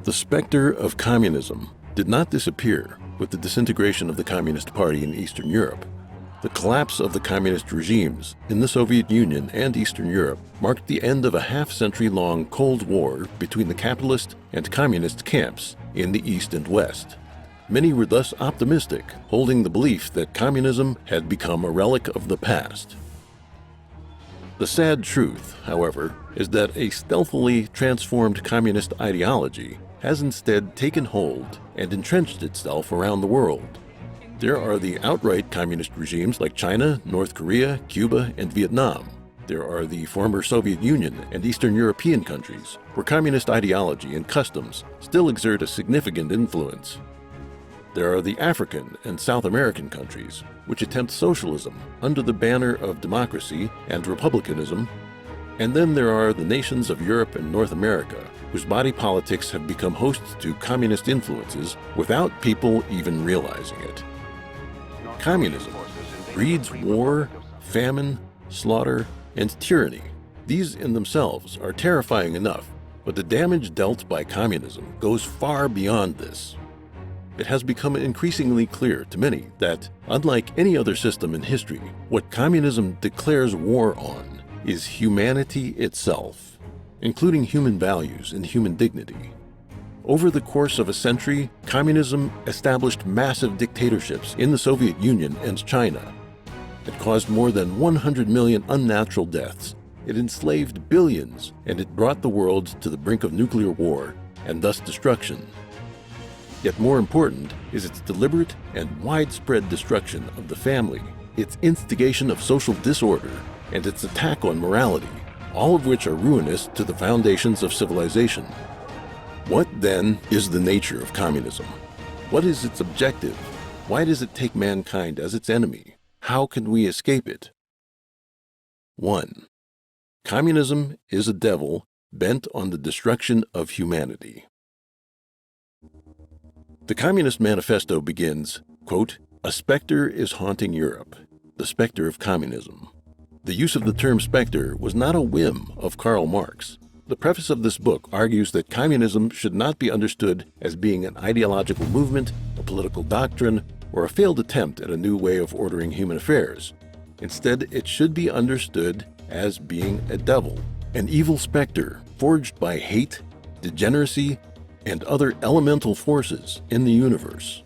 The specter of communism did not disappear with the disintegration of the Communist Party in Eastern Europe. The collapse of the communist regimes in the Soviet Union and Eastern Europe marked the end of a half-century-long Cold War between the capitalist and communist camps in the East and West. Many were thus optimistic, holding the belief that communism had become a relic of the past. The sad truth, however, is that a stealthily transformed communist ideology has instead taken hold and entrenched itself around the world. There are the outright communist regimes like China, North Korea, Cuba, and Vietnam. There are the former Soviet Union and Eastern European countries, where communist ideology and customs still exert a significant influence. There are the African and South American countries, which attempt socialism under the banner of democracy and republicanism. And then there are the nations of Europe and North America, whose body politics have become hosts to communist influences without people even realizing it. Communism breeds war, famine, slaughter, and tyranny. These in themselves are terrifying enough, but the damage dealt by communism goes far beyond this. It has become increasingly clear to many that, unlike any other system in history, what communism declares war on is humanity itself, including human values and human dignity. Over the course of a century, communism established massive dictatorships in the Soviet Union and China. It caused more than 100 million unnatural deaths. It enslaved billions, and it brought the world to the brink of nuclear war and thus destruction. Yet more important is its deliberate and widespread destruction of the family, its instigation of social disorder, and its attack on morality, all of which are ruinous to the foundations of civilization. What, then, is the nature of communism? What is its objective? Why does it take mankind as its enemy? How can we escape it? 1. Communism is a devil bent on the destruction of humanity. The Communist Manifesto begins, quote, "A specter is haunting Europe, the specter of communism." The use of the term specter was not a whim of Karl Marx. The preface of this book argues that communism should not be understood as being an ideological movement, a political doctrine, or a failed attempt at a new way of ordering human affairs. Instead, it should be understood as being a devil, an evil specter forged by hate, degeneracy, and other elemental forces in the universe.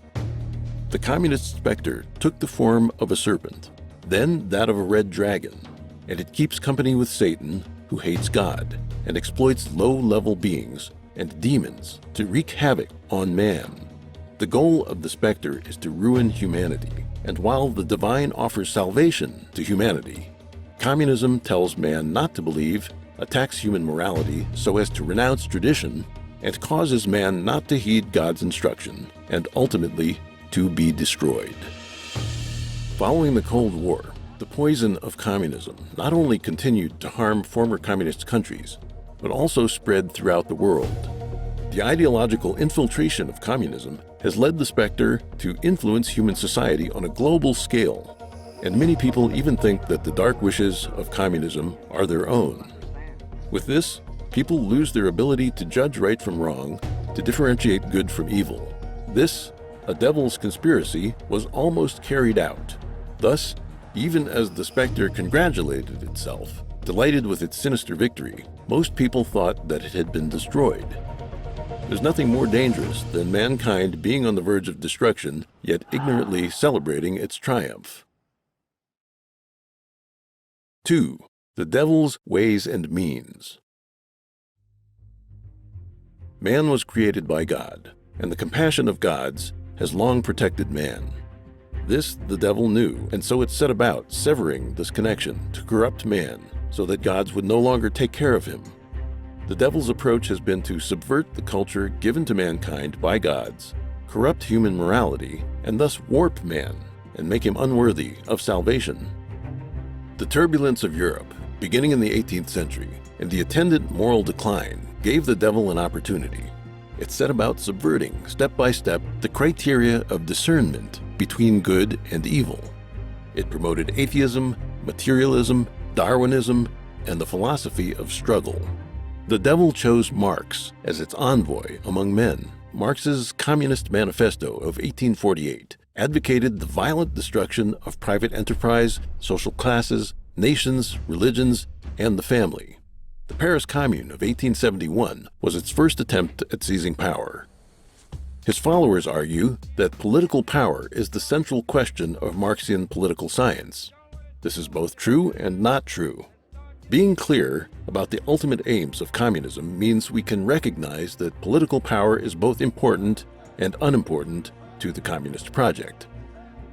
The communist specter took the form of a serpent, then that of a red dragon, and it keeps company with Satan, who hates God, and exploits low-level beings and demons to wreak havoc on man. The goal of the specter is to ruin humanity, and while the divine offers salvation to humanity, communism tells man not to believe, attacks human morality so as to renounce tradition, and causes man not to heed God's instruction, and ultimately to be destroyed. Following the Cold War, the poison of communism not only continued to harm former communist countries, but also spread throughout the world. The ideological infiltration of communism has led the specter to influence human society on a global scale, and many people even think that the dark wishes of communism are their own. With this, people lose their ability to judge right from wrong, to differentiate good from evil. This, a devil's conspiracy, was almost carried out. Thus, even as the specter congratulated itself, delighted with its sinister victory, most people thought that it had been destroyed. There's nothing more dangerous than mankind being on the verge of destruction, yet ignorantly celebrating its triumph. 2. The devil's ways and means. Man was created by God, and the compassion of gods has long protected man. This the devil knew, and so it set about severing this connection to corrupt man so that gods would no longer take care of him. The devil's approach has been to subvert the culture given to mankind by gods, corrupt human morality, and thus warp man and make him unworthy of salvation. The turbulence of Europe, beginning in the 18th century, and the attendant moral decline gave the devil an opportunity. It set about subverting, step by step, the criteria of discernment between good and evil. It promoted atheism, materialism, Darwinism, and the philosophy of struggle. The devil chose Marx as its envoy among men. Marx's Communist Manifesto of 1848 advocated the violent destruction of private enterprise, social classes, nations, religions, and the family. The Paris Commune of 1871 was its first attempt at seizing power. His followers argue that political power is the central question of Marxian political science. This is both true and not true. Being clear about the ultimate aims of communism means we can recognize that political power is both important and unimportant to the communist project.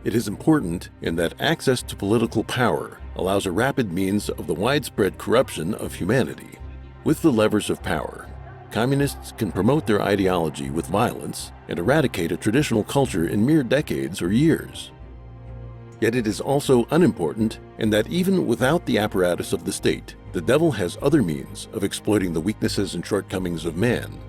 It is important in that access to political power allows a rapid means of the widespread corruption of humanity. With the levers of power, communists can promote their ideology with violence and eradicate a traditional culture in mere decades or years. Yet it is also unimportant in that even without the apparatus of the state, the devil has other means of exploiting the weaknesses and shortcomings of man.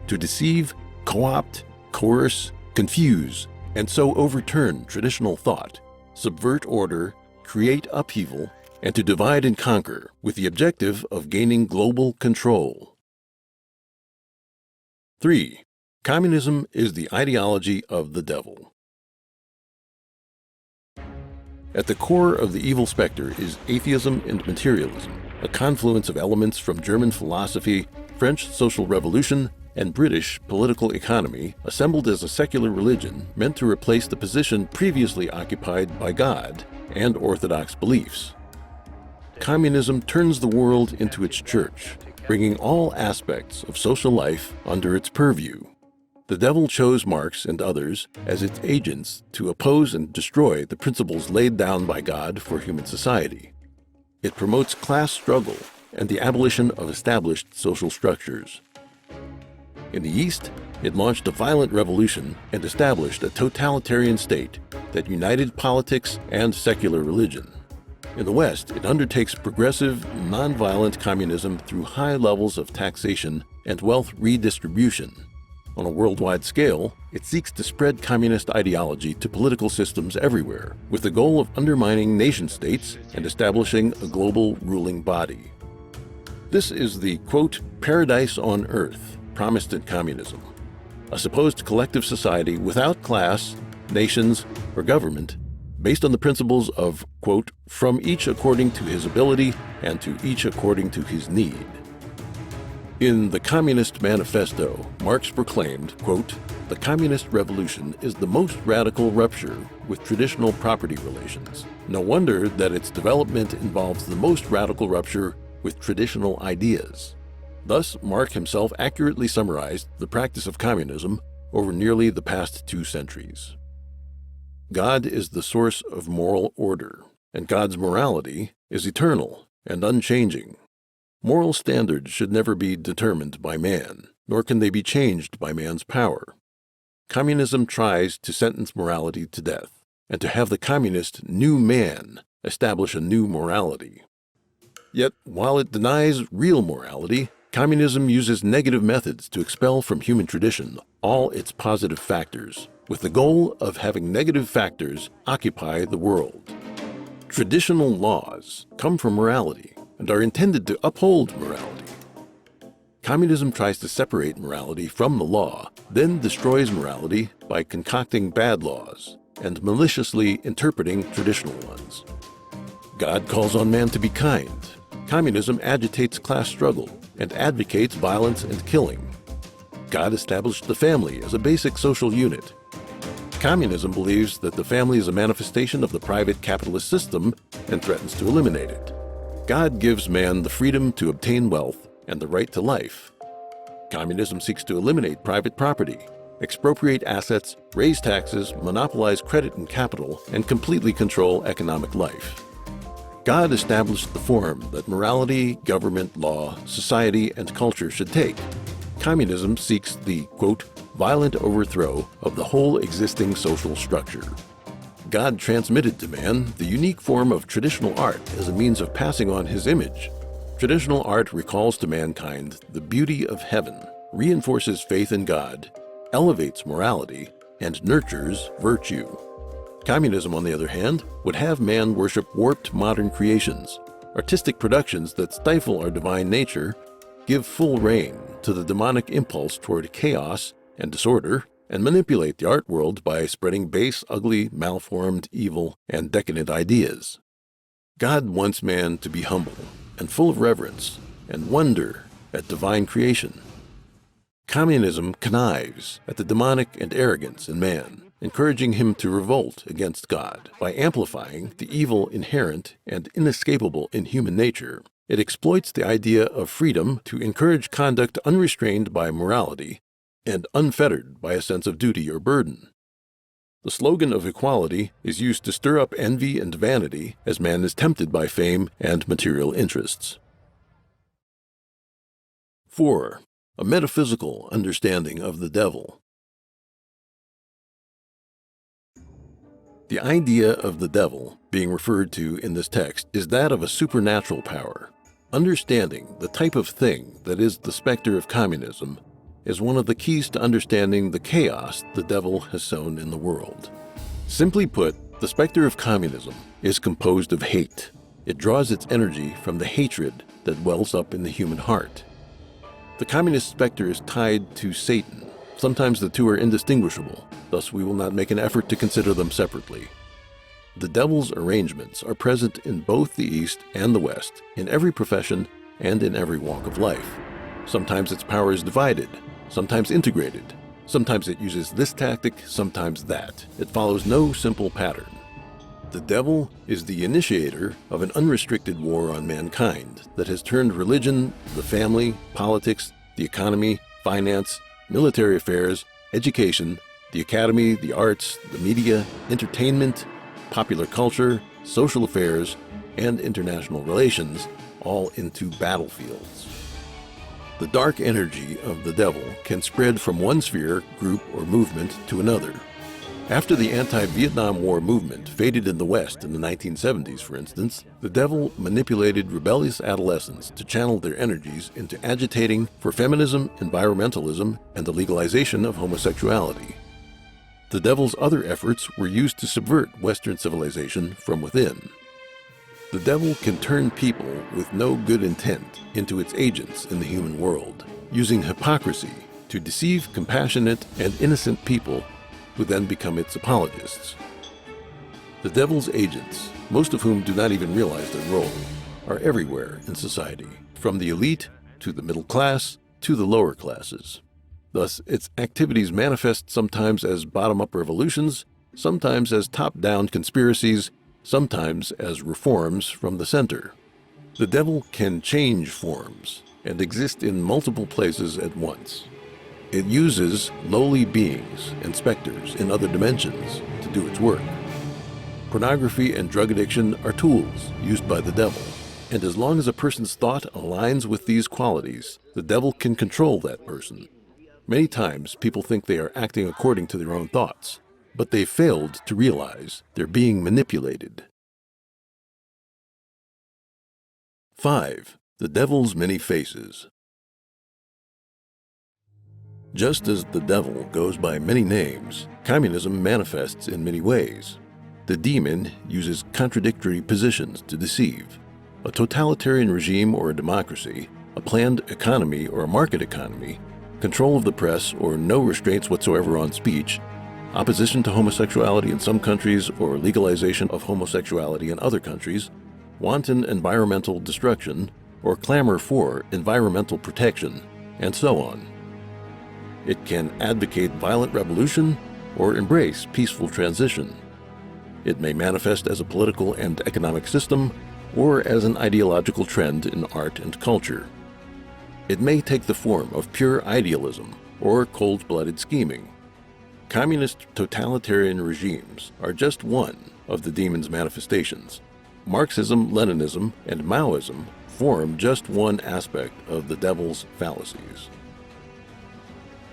To deceive, co-opt, coerce, confuse, and so overturn traditional thought, subvert order, create upheaval, and to divide and conquer with the objective of gaining global control. 3. Communism is the ideology of the devil. At the core of the evil specter is atheism and materialism, a confluence of elements from German philosophy, French social revolution, and British political economy assembled as a secular religion meant to replace the position previously occupied by God and orthodox beliefs. Communism turns the world into its church, bringing all aspects of social life under its purview. The devil chose Marx and others as its agents to oppose and destroy the principles laid down by God for human society. It promotes class struggle and the abolition of established social structures. In the East, it launched a violent revolution and established a totalitarian state that united politics and secular religion. In the West, it undertakes progressive, nonviolent communism through high levels of taxation and wealth redistribution. On a worldwide scale, it seeks to spread communist ideology to political systems everywhere, with the goal of undermining nation-states and establishing a global ruling body. This is the, quote, paradise on earth promised in communism, a supposed collective society without class, nations, or government, based on the principles of, quote, from each according to his ability and to each according to his need. In the Communist Manifesto, Marx proclaimed, quote, the communist revolution is the most radical rupture with traditional property relations. No wonder that its development involves the most radical rupture with traditional ideas. Thus, Marx himself accurately summarized the practice of communism over nearly the past 2 centuries. God is the source of moral order, and God's morality is eternal and unchanging. Moral standards should never be determined by man, nor can they be changed by man's power. Communism tries to sentence morality to death, and to have the communist new man establish a new morality. Yet, while it denies real morality, communism uses negative methods to expel from human tradition all its positive factors, with the goal of having negative factors occupy the world. Traditional laws come from morality and are intended to uphold morality. Communism tries to separate morality from the law, then destroys morality by concocting bad laws and maliciously interpreting traditional ones. God calls on man to be kind. Communism agitates class struggle and advocates violence and killing. God established the family as a basic social unit. Communism believes that the family is a manifestation of the private capitalist system and threatens to eliminate it. God gives man the freedom to obtain wealth and the right to life. Communism seeks to eliminate private property, expropriate assets, raise taxes, monopolize credit and capital, and completely control economic life. God established the form that morality, government, law, society, and culture should take. Communism seeks the, quote, violent overthrow of the whole existing social structure. God transmitted to man the unique form of traditional art as a means of passing on his image. Traditional art recalls to mankind the beauty of heaven, reinforces faith in God, elevates morality, and nurtures virtue. Communism, on the other hand, would have man worship warped modern creations, artistic productions that stifle our divine nature, give full rein to the demonic impulse toward chaos and disorder, and manipulate the art world by spreading base, ugly, malformed, evil, and decadent ideas. God wants man to be humble and full of reverence and wonder at divine creation. Communism connives at the demonic and arrogance in man, encouraging him to revolt against God. By amplifying the evil inherent and inescapable in human nature, it exploits the idea of freedom to encourage conduct unrestrained by morality and unfettered by a sense of duty or burden. The slogan of equality is used to stir up envy and vanity as man is tempted by fame and material interests. 4. A metaphysical understanding of the devil. The idea of the devil being referred to in this text is that of a supernatural power. Understanding the type of thing that is the specter of communism is one of the keys to understanding the chaos the devil has sown in the world. Simply put, the specter of communism is composed of hate. It draws its energy from the hatred that wells up in the human heart. The communist specter is tied to Satan. Sometimes the two are indistinguishable, thus we will not make an effort to consider them separately. The devil's arrangements are present in both the East and the West, in every profession and in every walk of life. Sometimes its power is divided, sometimes integrated. Sometimes it uses this tactic, sometimes that. It follows no simple pattern. The devil is the initiator of an unrestricted war on mankind that has turned religion, the family, politics, the economy, finance, military affairs, education, the academy, the arts, the media, entertainment, popular culture, social affairs, and international relations, all into battlefields. The dark energy of the devil can spread from one sphere, group, or movement to another. After the anti-Vietnam War movement faded in the West in the 1970s, for instance, the devil manipulated rebellious adolescents to channel their energies into agitating for feminism, environmentalism, and the legalization of homosexuality. The devil's other efforts were used to subvert Western civilization from within. The devil can turn people with no good intent into its agents in the human world, using hypocrisy to deceive compassionate and innocent people who then become its apologists. The devil's agents, most of whom do not even realize their role, are everywhere in society, from the elite to the middle class to the lower classes. Thus, its activities manifest sometimes as bottom-up revolutions, sometimes as top-down conspiracies, sometimes as reforms from the center. The devil can change forms and exist in multiple places at once. It uses lowly beings and specters in other dimensions to do its work. Pornography and drug addiction are tools used by the devil, and as long as a person's thought aligns with these qualities, the devil can control that person. Many times people think they are acting according to their own thoughts, but they've failed to realize they're being manipulated. 5. The devil's many faces. Just as the devil goes by many names, communism manifests in many ways. The demon uses contradictory positions to deceive. A totalitarian regime or a democracy, a planned economy or a market economy, control of the press or no restraints whatsoever on speech, opposition to homosexuality in some countries or legalization of homosexuality in other countries, wanton environmental destruction, or clamor for environmental protection, and so on. It can advocate violent revolution or embrace peaceful transition. It may manifest as a political and economic system or as an ideological trend in art and culture. It may take the form of pure idealism or cold-blooded scheming. Communist totalitarian regimes are just one of the demon's manifestations. Marxism, Leninism, and Maoism form just one aspect of the devil's fallacies.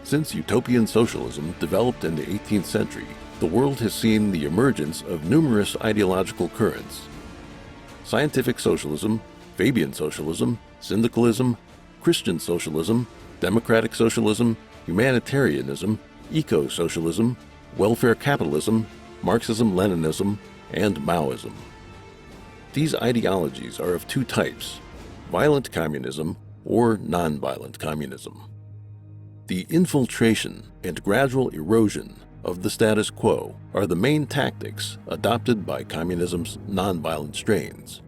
Since utopian socialism developed in the 18th century, the world has seen the emergence of numerous ideological currents. Scientific socialism, Fabian socialism, syndicalism, Christian socialism, democratic socialism, humanitarianism, eco-socialism, welfare capitalism, Marxism-Leninism, and Maoism. These ideologies are of two types: violent communism or nonviolent communism. The infiltration and gradual erosion of the status quo are the main tactics adopted by communism's nonviolent strains.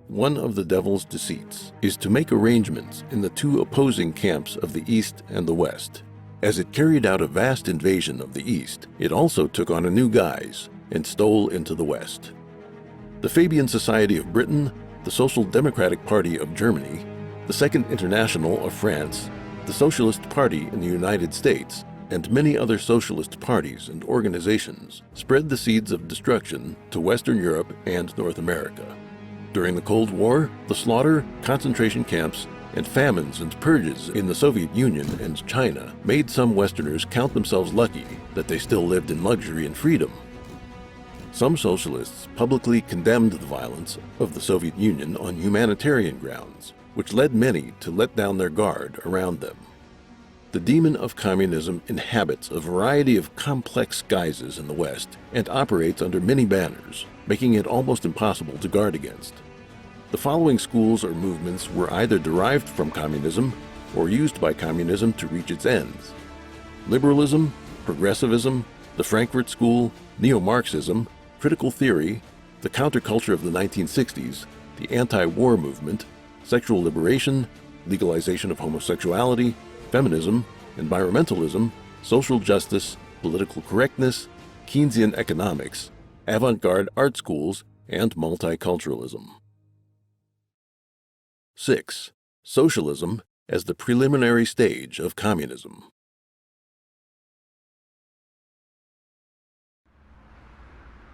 One of the devil's deceits is to make arrangements in the two opposing camps of the East and the West. As it carried out a vast invasion of the East, it also took on a new guise and stole into the West. The Fabian Society of Britain, the Social Democratic Party of Germany, the Second International of France, the Socialist Party in the United States, and many other socialist parties and organizations spread the seeds of destruction to Western Europe and North America. During the Cold War, the slaughter, concentration camps, and famines and purges in the Soviet Union and China made some Westerners count themselves lucky that they still lived in luxury and freedom. Some socialists publicly condemned the violence of the Soviet Union on humanitarian grounds, which led many to let down their guard around them. The demon of communism inhabits a variety of complex guises in the West and operates under many banners, making it almost impossible to guard against. The following schools or movements were either derived from communism or used by communism to reach its ends: liberalism, progressivism, the Frankfurt School, neo-Marxism, critical theory, the counterculture of the 1960s, the anti-war movement, sexual liberation, legalization of homosexuality, feminism, environmentalism, social justice, political correctness, Keynesian economics, avant-garde art schools, and multiculturalism. 6. Socialism as the preliminary stage of communism.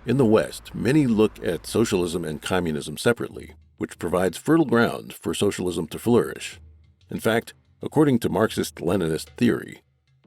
In the West, many look at socialism and communism separately, which provides fertile ground for socialism to flourish. In fact, according to Marxist-Leninist theory,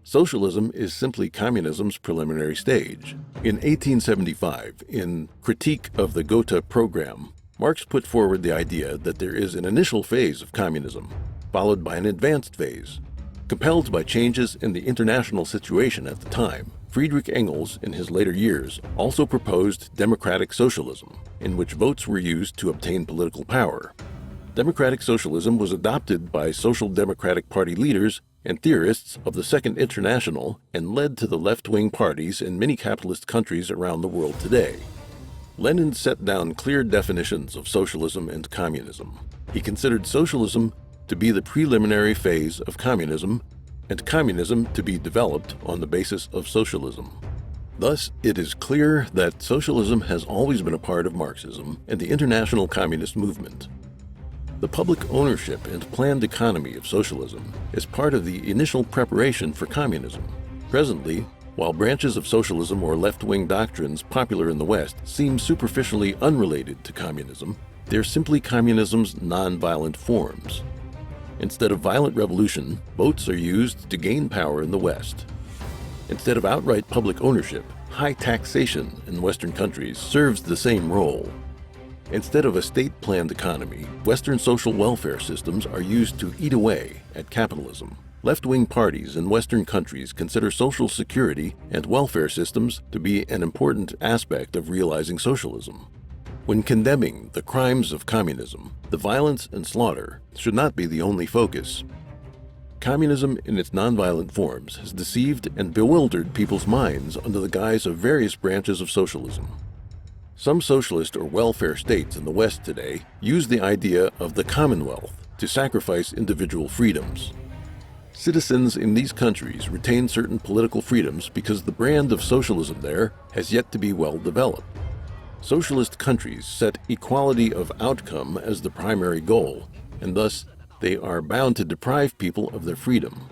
socialism is simply communism's preliminary stage. In 1875, in Critique of the Gotha Program, Marx put forward the idea that there is an initial phase of communism, followed by an advanced phase. Compelled by changes in the international situation at the time, Friedrich Engels, in his later years, also proposed democratic socialism, in which votes were used to obtain political power. Democratic socialism was adopted by Social Democratic Party leaders and theorists of the Second International and led to the left-wing parties in many capitalist countries around the world today. Lenin set down clear definitions of socialism and communism. He considered socialism to be the preliminary phase of communism, and communism to be developed on the basis of socialism. Thus, it is clear that socialism has always been a part of Marxism and the international communist movement. The public ownership and planned economy of socialism is part of the initial preparation for communism. Presently, while branches of socialism or left-wing doctrines popular in the West seem superficially unrelated to communism, they're simply communism's non-violent forms. Instead of violent revolution, votes are used to gain power in the West. Instead of outright public ownership, high taxation in Western countries serves the same role. Instead of a state-planned economy, Western social welfare systems are used to eat away at capitalism. Left-wing parties in Western countries consider social security and welfare systems to be an important aspect of realizing socialism. When condemning the crimes of communism, the violence and slaughter should not be the only focus. Communism in its nonviolent forms has deceived and bewildered people's minds under the guise of various branches of socialism. Some socialist or welfare states in the West today use the idea of the Commonwealth to sacrifice individual freedoms. Citizens in these countries retain certain political freedoms because the brand of socialism there has yet to be well developed. Socialist countries set equality of outcome as the primary goal, and thus they are bound to deprive people of their freedom.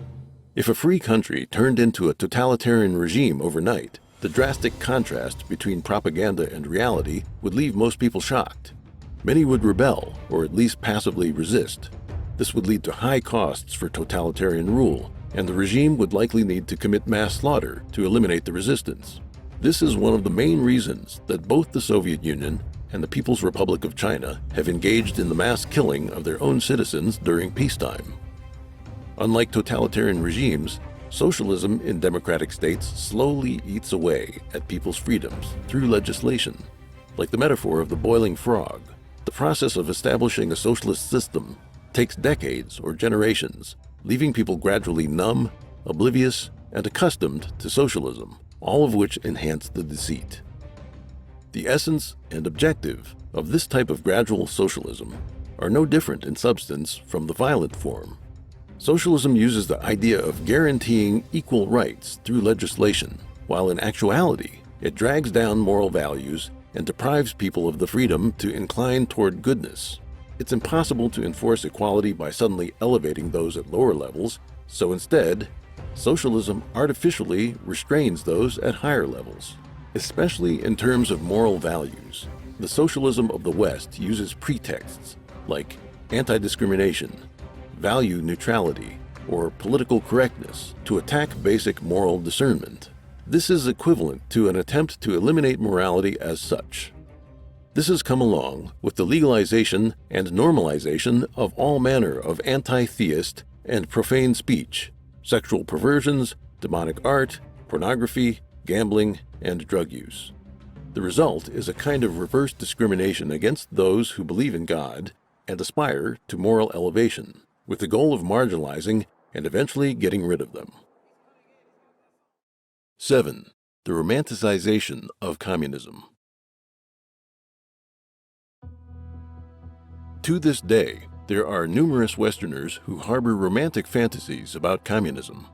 If a free country turned into a totalitarian regime overnight, the drastic contrast between propaganda and reality would leave most people shocked. Many would rebel, or at least passively resist. This would lead to high costs for totalitarian rule, and the regime would likely need to commit mass slaughter to eliminate the resistance. This is one of the main reasons that both the Soviet Union and the People's Republic of China have engaged in the mass killing of their own citizens during peacetime. Unlike totalitarian regimes, socialism in democratic states slowly eats away at people's freedoms through legislation. Like the metaphor of the boiling frog, the process of establishing a socialist system takes decades or generations, leaving people gradually numb, oblivious, and accustomed to socialism, all of which enhance the deceit. The essence and objective of this type of gradual socialism are no different in substance from the violent form. Socialism uses the idea of guaranteeing equal rights through legislation, while in actuality, it drags down moral values and deprives people of the freedom to incline toward goodness. It's impossible to enforce equality by suddenly elevating those at lower levels, so instead, socialism artificially restrains those at higher levels. Especially in terms of moral values, the socialism of the West uses pretexts like anti-discrimination, value neutrality, or political correctness to attack basic moral discernment. This is equivalent to an attempt to eliminate morality as such. This has come along with the legalization and normalization of all manner of anti-theist and profane speech, sexual perversions, demonic art, pornography, gambling, and drug use. The result is a kind of reverse discrimination against those who believe in God and aspire to moral elevation, with the goal of marginalizing and eventually getting rid of them. 7. The romanticization of communism. To this day, there are numerous Westerners who harbor romantic fantasies about communism.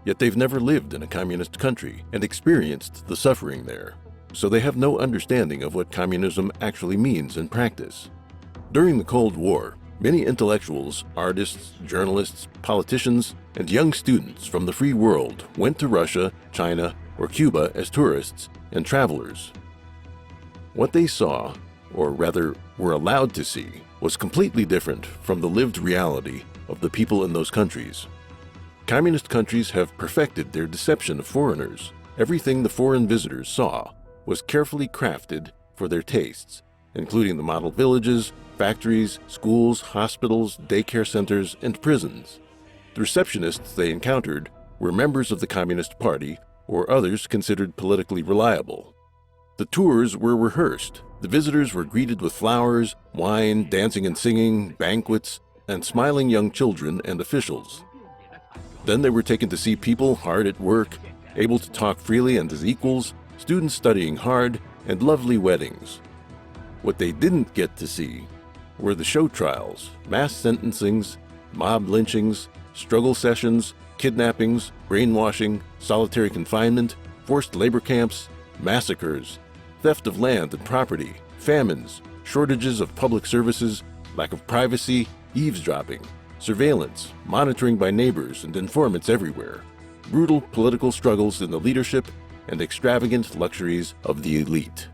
Yet they've never lived in a communist country and experienced the suffering there, so they have no understanding of what communism actually means in practice. During the Cold War, many intellectuals, artists, journalists, politicians, and young students from the free world went to Russia, China, or Cuba as tourists and travelers. What they saw, or rather were allowed to see, was completely different from the lived reality of the people in those countries. Communist countries have perfected their deception of foreigners. Everything the foreign visitors saw was carefully crafted for their tastes, including the model villages, factories, schools, hospitals, daycare centers, and prisons. The receptionists they encountered were members of the Communist Party or others considered politically reliable. The tours were rehearsed. The visitors were greeted with flowers, wine, dancing and singing, banquets, and smiling young children and officials. Then they were taken to see people hard at work, able to talk freely and as equals, students studying hard, and lovely weddings. What they didn't get to see were the show trials, mass sentencings, mob lynchings, struggle sessions, kidnappings, brainwashing, solitary confinement, forced labor camps, massacres, theft of land and property, famines, shortages of public services, lack of privacy, eavesdropping, surveillance, monitoring by neighbors and informants everywhere, brutal political struggles in the leadership, and extravagant luxuries of the elite.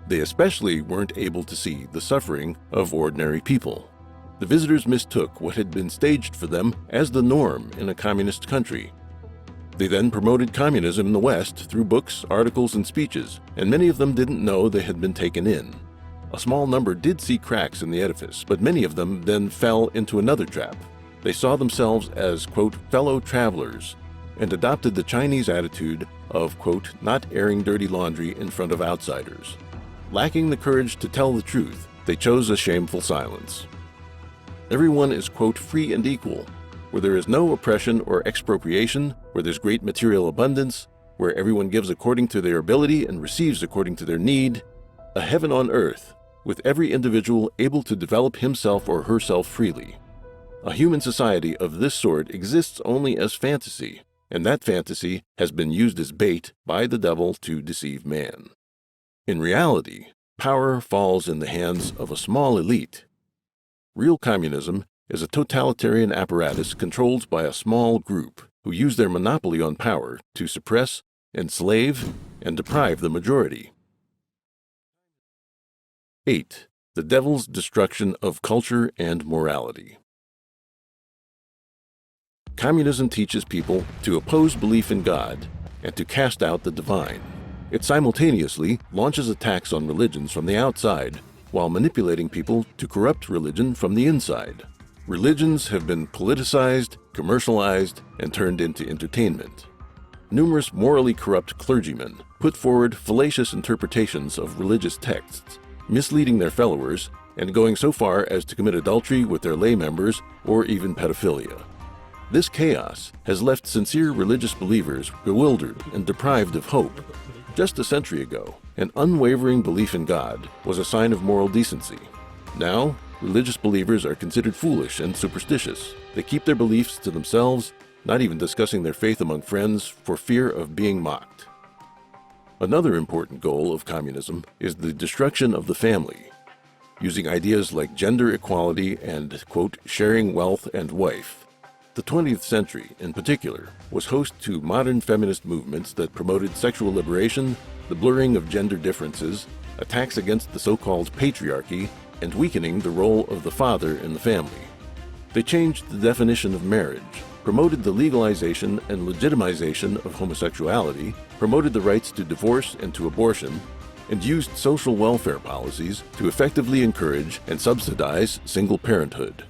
They especially weren't able to see the suffering of ordinary people. The visitors mistook what had been staged for them as the norm in a communist country. They then promoted communism in the West through books, articles, and speeches, and many of them didn't know they had been taken in. A small number did see cracks in the edifice, but many of them then fell into another trap. They saw themselves as, quote, fellow travelers, and adopted the Chinese attitude of, quote, not airing dirty laundry in front of outsiders. Lacking the courage to tell the truth, they chose a shameful silence. Everyone is, quote, free and equal, where there is no oppression or expropriation, where there's great material abundance, where everyone gives according to their ability and receives according to their need, a heaven on earth, with every individual able to develop himself or herself freely. A human society of this sort exists only as fantasy, and that fantasy has been used as bait by the devil to deceive man. In reality, power falls in the hands of a small elite. Real communism is a totalitarian apparatus controlled by a small group who use their monopoly on power to suppress, enslave, and deprive the majority. 8. The devil's destruction of culture and morality. Communism teaches people to oppose belief in God and to cast out the divine. It simultaneously launches attacks on religions from the outside while manipulating people to corrupt religion from the inside. Religions have been politicized, commercialized, and turned into entertainment. Numerous morally corrupt clergymen put forward fallacious interpretations of religious texts, misleading their followers and going so far as to commit adultery with their lay members or even pedophilia. This chaos has left sincere religious believers bewildered and deprived of hope. Just a century ago, an unwavering belief in God was a sign of moral decency. Now, religious believers are considered foolish and superstitious. They keep their beliefs to themselves, not even discussing their faith among friends for fear of being mocked. Another important goal of communism is the destruction of the family, using ideas like gender equality and, quote, sharing wealth and wife. The 20th century, in particular, was host to modern feminist movements that promoted sexual liberation, the blurring of gender differences, attacks against the so-called patriarchy, and weakening the role of the father in the family. They changed the definition of marriage, promoted the legalization and legitimization of homosexuality, promoted the rights to divorce and to abortion, and used social welfare policies to effectively encourage and subsidize single parenthood.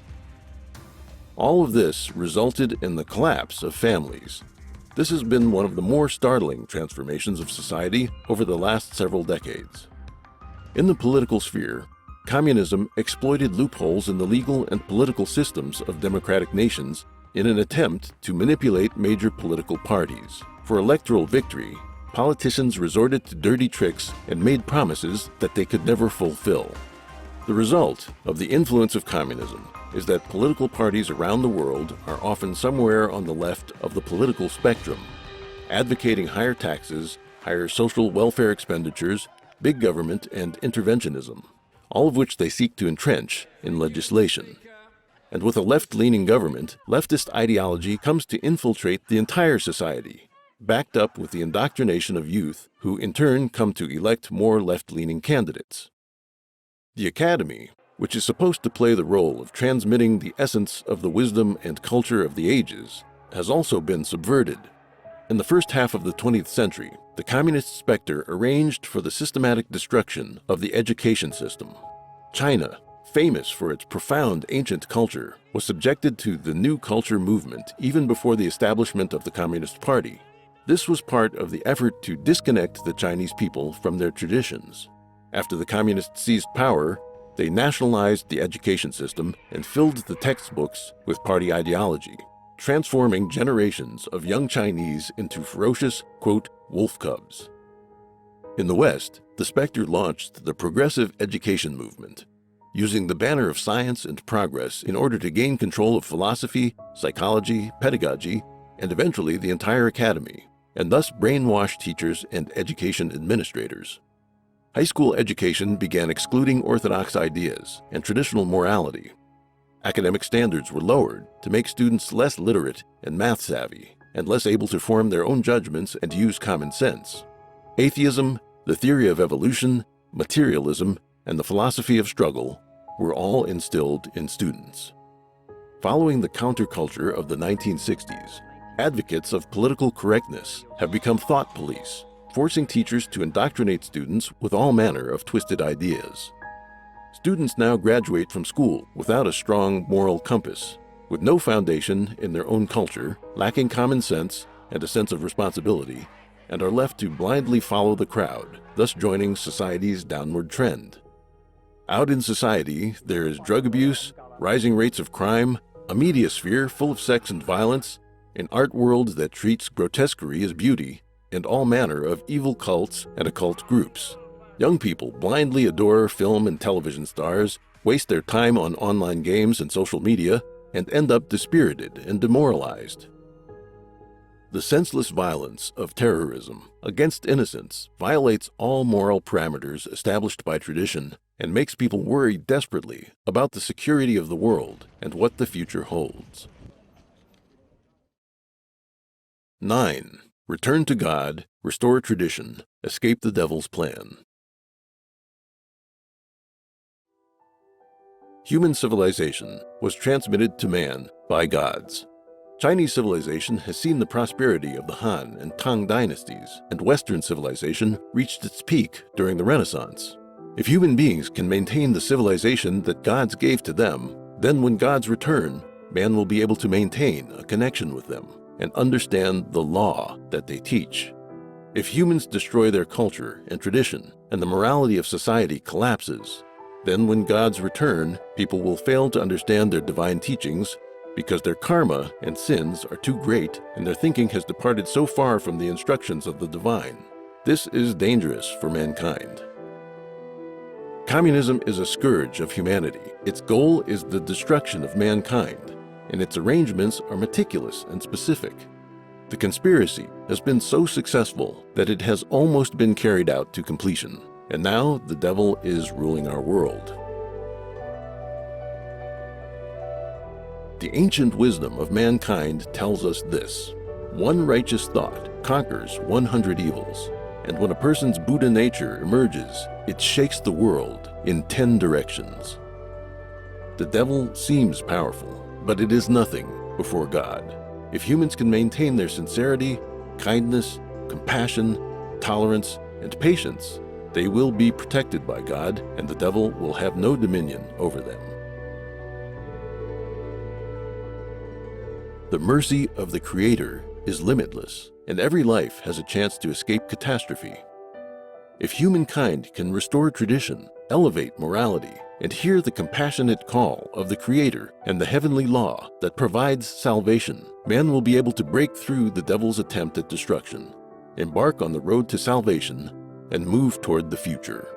All of this resulted in the collapse of families. This has been one of the more startling transformations of society over the last several decades. In the political sphere, communism exploited loopholes in the legal and political systems of democratic nations in an attempt to manipulate major political parties. For electoral victory, politicians resorted to dirty tricks and made promises that they could never fulfill. The result of the influence of communism is that political parties around the world are often somewhere on the left of the political spectrum, advocating higher taxes, higher social welfare expenditures, big government, and interventionism, all of which they seek to entrench in legislation. And with a left-leaning government, leftist ideology comes to infiltrate the entire society, backed up with the indoctrination of youth, who in turn come to elect more left-leaning candidates. The academy, which is supposed to play the role of transmitting the essence of the wisdom and culture of the ages, has also been subverted. In the first half of the 20th century, the communist specter arranged for the systematic destruction of the education system. China, famous for its profound ancient culture, was subjected to the New Culture movement even before the establishment of the Communist Party. This was part of the effort to disconnect the Chinese people from their traditions. After the communists seized power, they nationalized the education system and filled the textbooks with party ideology, transforming generations of young Chinese into ferocious, quote, wolf cubs. In the West, the specter launched the progressive education movement, using the banner of science and progress in order to gain control of philosophy, psychology, pedagogy, and eventually the entire academy, and thus brainwash teachers and education administrators. High school education began excluding orthodox ideas and traditional morality. Academic standards were lowered to make students less literate and math-savvy, and less able to form their own judgments and use common sense. Atheism, the theory of evolution, materialism, and the philosophy of struggle were all instilled in students. Following the counterculture of the 1960s, advocates of political correctness have become thought police, forcing teachers to indoctrinate students with all manner of twisted ideas. Students now graduate from school without a strong moral compass, with no foundation in their own culture, lacking common sense and a sense of responsibility, and are left to blindly follow the crowd, thus joining society's downward trend. Out in society, there is drug abuse, rising rates of crime, a media sphere full of sex and violence, an art world that treats grotesquerie as beauty, and all manner of evil cults and occult groups. Young people blindly adore film and television stars, waste their time on online games and social media, and end up dispirited and demoralized. The senseless violence of terrorism against innocents violates all moral parameters established by tradition and makes people worry desperately about the security of the world and what the future holds. 9. Return to God, restore tradition, escape the devil's plan. Human civilization was transmitted to man by gods. Chinese civilization has seen the prosperity of the Han and Tang dynasties, and Western civilization reached its peak during the Renaissance. If human beings can maintain the civilization that gods gave to them, then when gods return, man will be able to maintain a connection with them and understand the law that they teach. If humans destroy their culture and tradition, and the morality of society collapses, Then when God's return, people will fail to understand their divine teachings because their karma and sins are too great and their thinking has departed so far from the instructions of the divine. This is dangerous for mankind. Communism is a scourge of humanity. Its goal is the destruction of mankind, and its arrangements are meticulous and specific. The conspiracy has been so successful that it has almost been carried out to completion, and now the devil is ruling our world. The ancient wisdom of mankind tells us this: one righteous thought conquers 100 evils, and when a person's Buddha nature emerges, it shakes the world in 10 directions. The devil seems powerful, but it is nothing before God. If humans can maintain their sincerity, kindness, compassion, tolerance, and patience, they will be protected by God, and the devil will have no dominion over them. The mercy of the Creator is limitless, and every life has a chance to escape catastrophe. If humankind can restore tradition, elevate morality, and hear the compassionate call of the Creator and the heavenly law that provides salvation, man will be able to break through the devil's attempt at destruction, embark on the road to salvation, and move toward the future.